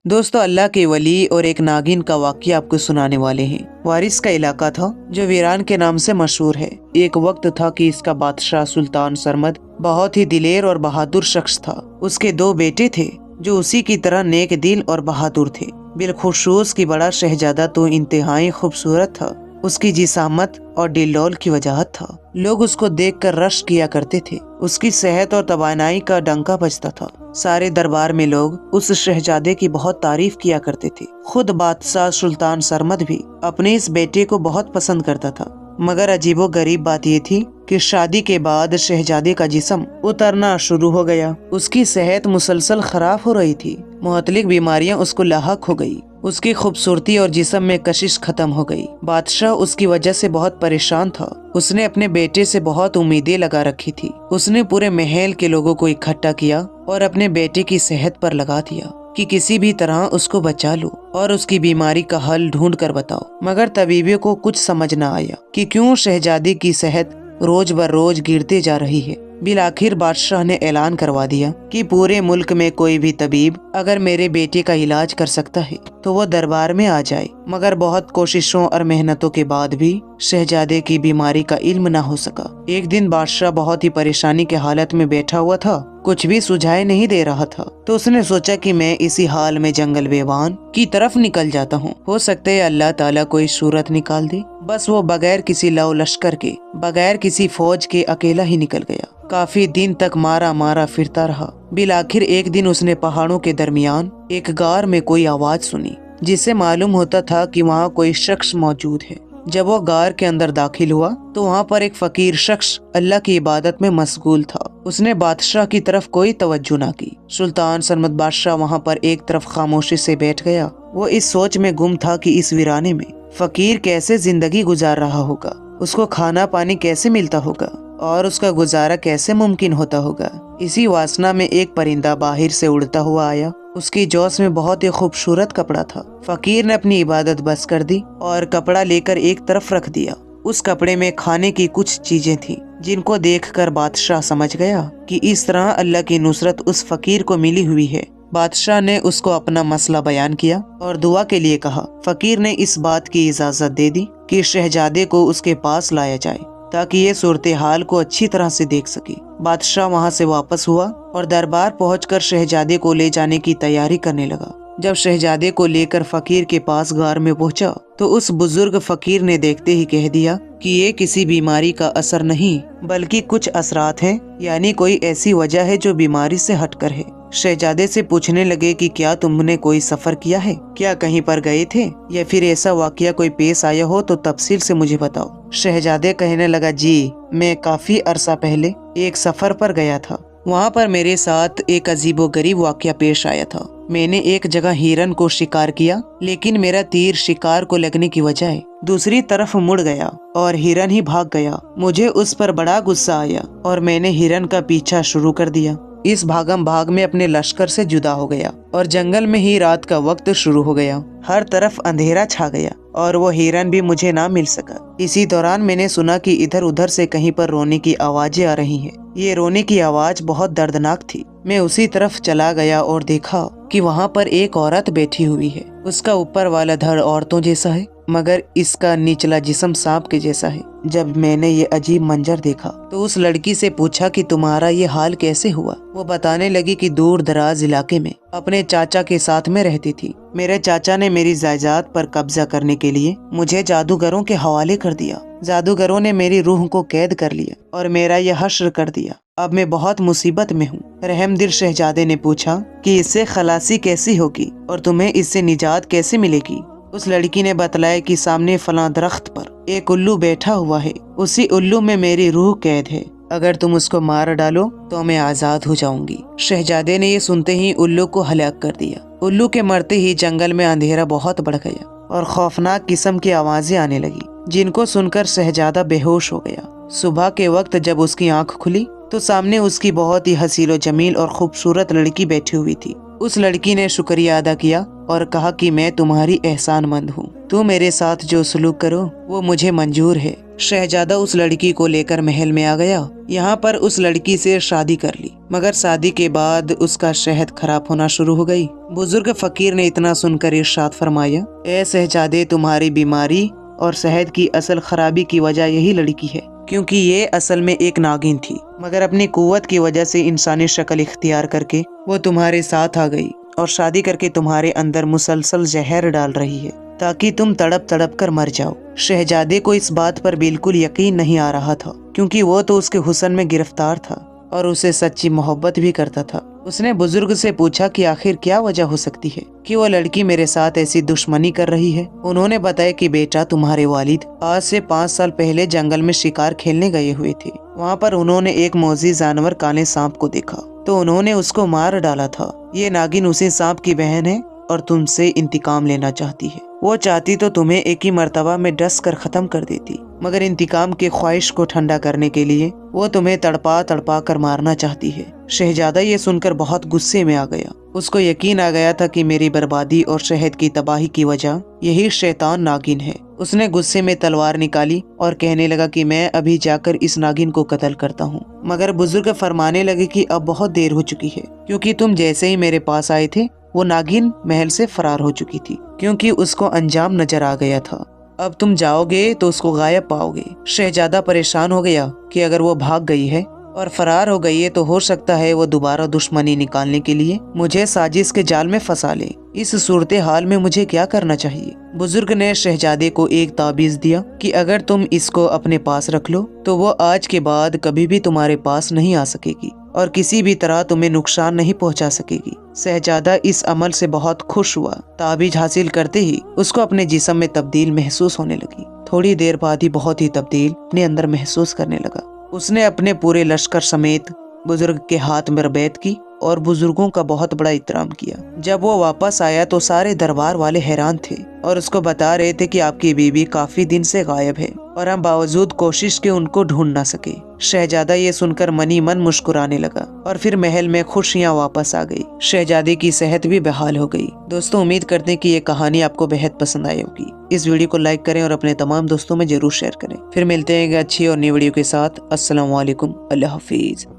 दोस्तों, अल्लाह के वली और एक नागिन का वाक़या आपको सुनाने वाले हैं। वारिस का इलाका था जो वीरान के नाम से मशहूर है। एक वक्त था कि इसका बादशाह सुल्तान सरमद बहुत ही दिलेर और बहादुर शख्स था। उसके 2 बेटे थे जो उसी की तरह नेक दिल और बहादुर थे। बिलखुसूस की बड़ा शहजादा तो इंतहाई खूबसूरत था। उसकी जिसामत और डिलडौल की वजाहत था। लोग उसको देखकर रश किया करते थे। उसकी सेहत और तवानाई का डंका बजता था। सारे दरबार में लोग उस शहजादे की बहुत तारीफ किया करते थे। खुद बादशाह सुल्तान सरमद भी अपने इस बेटे को बहुत पसंद करता था। मगर अजीबो गरीब बात ये थी कि शादी के बाद शहजादे का जिस्म उतरना शुरू हो गया। उसकी सेहत मुसलसल खराब हो रही थी। मुख्तलिफ बीमारियां उसको लाहक हो गई। उसकी खूबसूरती और जिस्म में कशिश खत्म हो गई। बादशाह उसकी वजह से बहुत परेशान था। उसने अपने बेटे से बहुत उम्मीदें लगा रखी थी। उसने पूरे महल के लोगों को इकट्ठा किया और अपने बेटे की सेहत पर लगा दिया कि किसी भी तरह उसको बचा लो और उसकी बीमारी का हल ढूंढ कर बताओ। मगर तबीबों को कुछ समझ न आया कि क्यों शहजादी की सेहत रोज बर रोज गिरते जा रही है। बिलाखिर बादशाह ने ऐलान करवा दिया कि पूरे मुल्क में कोई भी तबीब अगर मेरे बेटे का इलाज कर सकता है तो वो दरबार में आ जाए। मगर बहुत कोशिशों और मेहनतों के बाद भी शहजादे की बीमारी का इल्म न हो सका। एक दिन बादशाह बहुत ही परेशानी के हालत में बैठा हुआ था, कुछ भी सुझाव नहीं दे रहा था। तो उसने सोचा कि मैं इसी हाल में जंगल बेवान की तरफ निकल जाता हूँ। हो सकता है अल्लाह ताला कोई सूरत निकाल दे। बस वो बगैर किसी लव लश्कर के, बगैर किसी फौज के अकेला ही निकल गया। काफी दिन तक मारा मारा फिरता रहा। बिलाखिर एक दिन उसने पहाड़ों के दरमियान एक गार में कोई आवाज सुनी, जिससे मालूम होता था कि वहाँ कोई शख्स मौजूद है। जब वो गार के अंदर दाखिल हुआ तो वहाँ पर एक फकीर शख्स अल्लाह की इबादत में मशगूल था। उसने बादशाह की तरफ कोई तवज्जो ना की। सुल्तान सरमद बादशाह वहाँ पर एक तरफ खामोशी से बैठ गया। वो इस सोच में गुम था कि इस वीराने में फकीर कैसे जिंदगी गुजार रहा होगा, उसको खाना पानी कैसे मिलता होगा और उसका गुजारा कैसे मुमकिन होता होगा। इसी वासना में एक परिंदा बाहर से उड़ता हुआ आया। उसकी जोश में बहुत ही खूबसूरत कपड़ा था। फकीर ने अपनी इबादत बस कर दी और कपड़ा लेकर एक तरफ रख दिया। उस कपड़े में खाने की कुछ चीजें थीं, जिनको देखकर बादशाह समझ गया कि इस तरह अल्लाह की नुसरत उस फकीर को मिली हुई है। बादशाह ने उसको अपना मसला बयान किया और दुआ के लिए कहा। फकीर ने इस बात की इजाजत दे दी कि शहजादे को उसके पास लाया जाए ताकि ये सूरत हाल को अच्छी तरह से देख सके। बादशाह वहाँ से वापस हुआ और दरबार पहुंचकर शहजादे को ले जाने की तैयारी करने लगा। जब शहजादे को लेकर फकीर के पास गार में पहुंचा तो उस बुजुर्ग फकीर ने देखते ही कह दिया कि ये किसी बीमारी का असर नहीं बल्कि कुछ असरात हैं, यानी कोई ऐसी वजह है जो बीमारी से हटकर है। शहजादे से पूछने लगे कि क्या तुमने कोई सफर किया है, क्या कहीं पर गए थे या फिर ऐसा वाकया कोई पेश आया हो तो तफसील से मुझे बताओ। शहजादे कहने लगा, जी मैं काफी अरसा पहले एक सफर पर गया था। वहाँ पर मेरे साथ एक अजीबो गरीब वाकया पेश आया था। मैंने एक जगह हिरन को शिकार किया, लेकिन मेरा तीर शिकार को लगने की बजाय दूसरी तरफ मुड़ गया और हिरन ही भाग गया। मुझे उस पर बड़ा गुस्सा आया और मैंने हिरन का पीछा शुरू कर दिया। इस भागम भाग में अपने लश्कर से जुदा हो गया और जंगल में ही रात का वक्त शुरू हो गया। हर तरफ अंधेरा छा गया और वो हिरन भी मुझे ना मिल सका। इसी दौरान मैंने सुना कि इधर उधर से कहीं पर रोने की आवाजें आ रही हैं। ये रोने की आवाज बहुत दर्दनाक थी। मैं उसी तरफ चला गया और देखा कि वहाँ पर एक औरत बैठी हुई है। उसका ऊपर वाला धड़ औरतों जैसा है मगर इसका निचला जिस्म सांप के जैसा है। जब मैंने ये अजीब मंजर देखा तो उस लड़की से पूछा कि तुम्हारा ये हाल कैसे हुआ। वो बताने लगी कि दूर दराज इलाके में अपने चाचा के साथ में रहती थी। मेरे चाचा ने मेरी जायदाद पर कब्जा करने के लिए मुझे जादूगरों के हवाले कर दिया। जादूगरों ने मेरी रूह को कैद कर लिया और मेरा यह हश्र कर दिया। अब मैं बहुत मुसीबत में हूँ। रहमदिल शहजादे ने पूछा कि इससे खलासी कैसी होगी और तुम्हें इससे निजात कैसे मिलेगी। उस लड़की ने बतलाया कि सामने फलां दरख्त पर एक उल्लू बैठा हुआ है। उसी उल्लू में मेरी रूह कैद है। अगर तुम उसको मार डालो तो मैं आजाद हो जाऊंगी। शहजादे ने ये सुनते ही उल्लू को हलाक कर दिया। उल्लू के मरते ही जंगल में अंधेरा बहुत बढ़ गया और खौफनाक किस्म की आवाजें आने लगी, जिनको सुनकर शहजादा बेहोश हो गया। सुबह के वक्त जब उसकी आंख खुली तो सामने उसकी बहुत ही हसीलो जमील और खूबसूरत लड़की बैठी हुई थी। उस लड़की ने शुक्रिया अदा किया और कहा कि मैं तुम्हारी एहसानमंद हूँ, तुम मेरे साथ जो सलूक करो वो मुझे मंजूर है। शहजादा उस लड़की को लेकर महल में आ गया। यहाँ पर उस लड़की से शादी कर ली, मगर शादी के बाद उसका सेहत खराब होना शुरू हो गई। बुजुर्ग फकीर ने इतना सुनकर इरशाद फरमाया, ए शहजादे, तुम्हारी बीमारी और सेहत की असल खराबी की वजह यही लड़की है, क्योंकि ये असल में एक नागिन थी, मगर अपनी कुव्वत की वजह से इंसानी शक्ल इख्तियार करके वो तुम्हारे साथ आ गई और शादी करके तुम्हारे अंदर मुसलसल जहर डाल रही है ताकि तुम तड़प तड़प कर मर जाओ। शहजादे को इस बात पर बिल्कुल यकीन नहीं आ रहा था, क्योंकि वो तो उसके हुस्न में गिरफ्तार था और उसे सच्ची मोहब्बत भी करता था। उसने बुजुर्ग से पूछा कि आखिर क्या वजह हो सकती है कि वो लड़की मेरे साथ ऐसी दुश्मनी कर रही है। उन्होंने बताया कि बेटा, तुम्हारे वालिद आज से 5 साल पहले जंगल में शिकार खेलने गए हुए थे। वहाँ पर उन्होंने एक मौजी जानवर काले सांप को देखा तो उन्होंने उसको मार डाला था। ये नागिन उसी सांप की बहन है और तुमसे इंतकाम लेना चाहती है। वो चाहती तो तुम्हें एक ही मर्तबा में डस कर खत्म कर देती, मगर इंतकाम की ख्वाहिश को ठंडा करने के लिए वो तुम्हें तड़पा तड़पा कर मारना चाहती है। शहजादा ये सुनकर बहुत गुस्से में आ गया। उसको यकीन आ गया था कि मेरी बर्बादी और शहद की तबाही की वजह यही शैतान नागिन है। उसने गुस्से में तलवार निकाली और कहने लगा कि मैं अभी जाकर इस नागिन को कत्ल करता हूँ। मगर बुजुर्ग फरमाने लगे कि अब बहुत देर हो चुकी है, क्योंकि तुम जैसे ही मेरे पास आए थे वो नागिन महल से फरार हो चुकी थी, क्योंकि उसको अंजाम नजर आ गया था। अब तुम जाओगे तो उसको गायब पाओगे। शहजादा परेशान हो गया कि अगर वो भाग गई है और फरार हो गई है तो हो सकता है वो दोबारा दुश्मनी निकालने के लिए मुझे साजिश के जाल में फंसा ले। इस सूरत हाल में मुझे क्या करना चाहिए? बुजुर्ग ने शहजादे को एक ताबीज दिया कि अगर तुम इसको अपने पास रख लो तो वो आज के बाद कभी भी तुम्हारे पास नहीं आ सकेगी और किसी भी तरह तुम्हें नुकसान नहीं पहुंचा सकेगी। शहजादा इस अमल से बहुत खुश हुआ। ताबीज हासिल करते ही उसको अपने जिस्म में तब्दील महसूस होने लगी। थोड़ी देर बाद ही बहुत ही तब्दील अपने अंदर महसूस करने लगा। उसने अपने पूरे लश्कर समेत बुजुर्ग के हाथ में बैत की और बुजुर्गों का बहुत बड़ा एहतराम किया। जब वो वापस आया तो सारे दरबार वाले हैरान थे और उसको बता रहे थे कि आपकी बीवी काफी दिन से गायब है और हम बावजूद कोशिश के उनको ढूंढ ना सके। शहजादा ये सुनकर मनी मन मुस्कुराने लगा और फिर महल में खुशियां वापस आ गई। शहजादे की सेहत भी बहाल हो गई। दोस्तों, उम्मीद करते हैं कि ये कहानी आपको बेहद पसंद आई होगी। इस वीडियो को लाइक करें और अपने तमाम दोस्तों में जरूर शेयर करें। फिर मिलते हैं एक अच्छी और नई वीडियो के साथ। अस्सलाम वालेकुम, अल्लाह हाफिज।